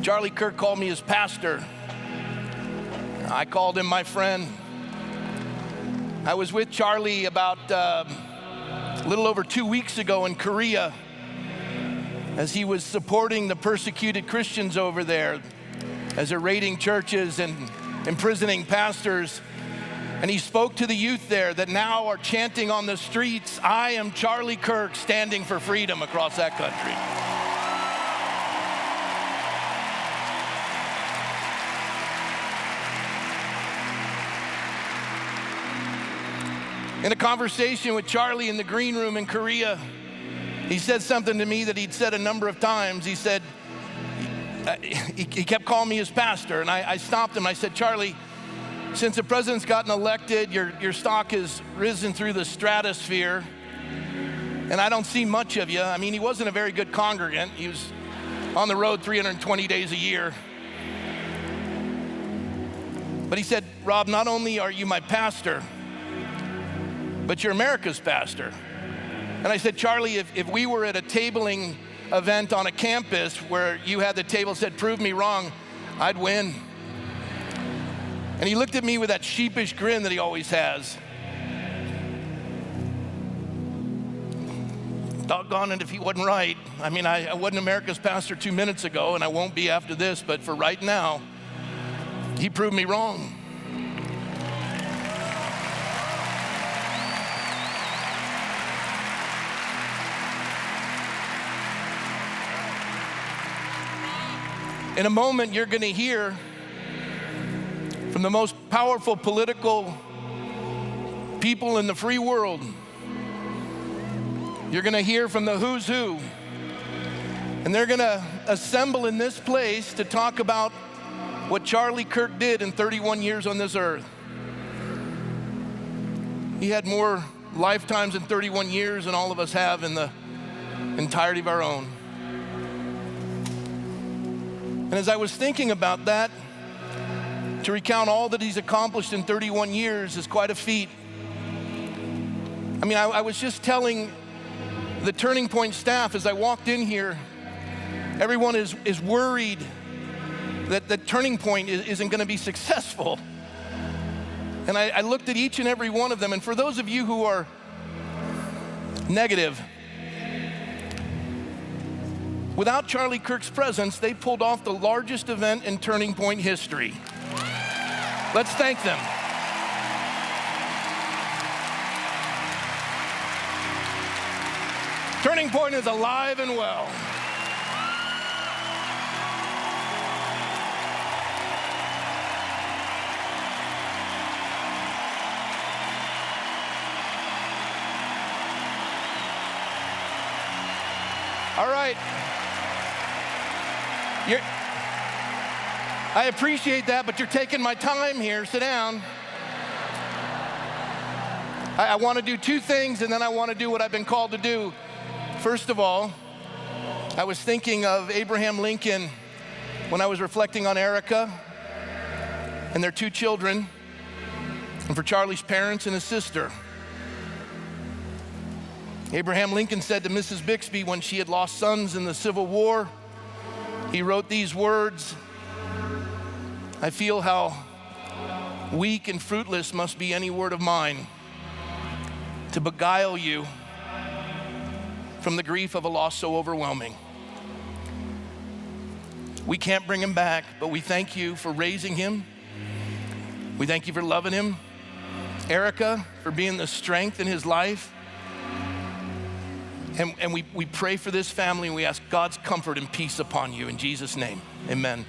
Charlie Kirk called me his pastor. I called him my friend. I was with Charlie about a little over 2 weeks ago in Korea as he was supporting the persecuted Christians over there, as they're raiding churches and imprisoning pastors. And he spoke to the youth there that now are chanting on the streets, "I am Charlie Kirk, standing for freedom," across that country. In a conversation with Charlie in the green room in Korea, he said something to me that he'd said a number of times. He said, he kept calling me his pastor, and I stopped him. I said, "Charlie, since the president's gotten elected, your stock has risen through the stratosphere, and I don't see much of you." I mean, he wasn't a very good congregant. He was on the road 320 days a year. But he said, "Rob, not only are you my pastor, but you're America's pastor." And I said, "Charlie, if we were at a tabling event on a campus where you had the table said, 'Prove me wrong,' I'd win." And he looked at me with that sheepish grin that he always has. Doggone it if he wasn't right. I mean, I wasn't America's pastor 2 minutes ago, and I won't be after this, but for right now, he proved me wrong. In a moment, you're going to hear from the most powerful political people in the free world. You're going to hear from the who's who. And they're going to assemble in this place to talk about what Charlie Kirk did in 31 years on this earth. He had more lifetimes in 31 years than all of us have in the entirety of our own. And as I was thinking about that, to recount all that he's accomplished in 31 years is quite a feat. I mean, I was just telling the Turning Point staff as I walked in here, everyone is worried that the Turning Point isn't going to be successful. And I looked at each and every one of them, and for those of you who are negative, without Charlie Kirk's presence, they pulled off the largest event in Turning Point history. Let's thank them. Turning Point is alive and well. All right. I appreciate that, but you're taking my time here. Sit down. I want to do two things, and then I want to do what I've been called to do. First of all, I was thinking of Abraham Lincoln when I was reflecting on Erica and their two children, and for Charlie's parents and his sister. Abraham Lincoln said to Mrs. Bixby when she had lost sons in the Civil War, he wrote these words, "I feel how weak and fruitless must be any word of mine to beguile you from the grief of a loss so overwhelming." We can't bring him back, but we thank you for raising him. We thank you for loving him. Erica, for being the strength in his life. And we pray for this family, and we ask God's comfort and peace upon you. In Jesus' name, amen.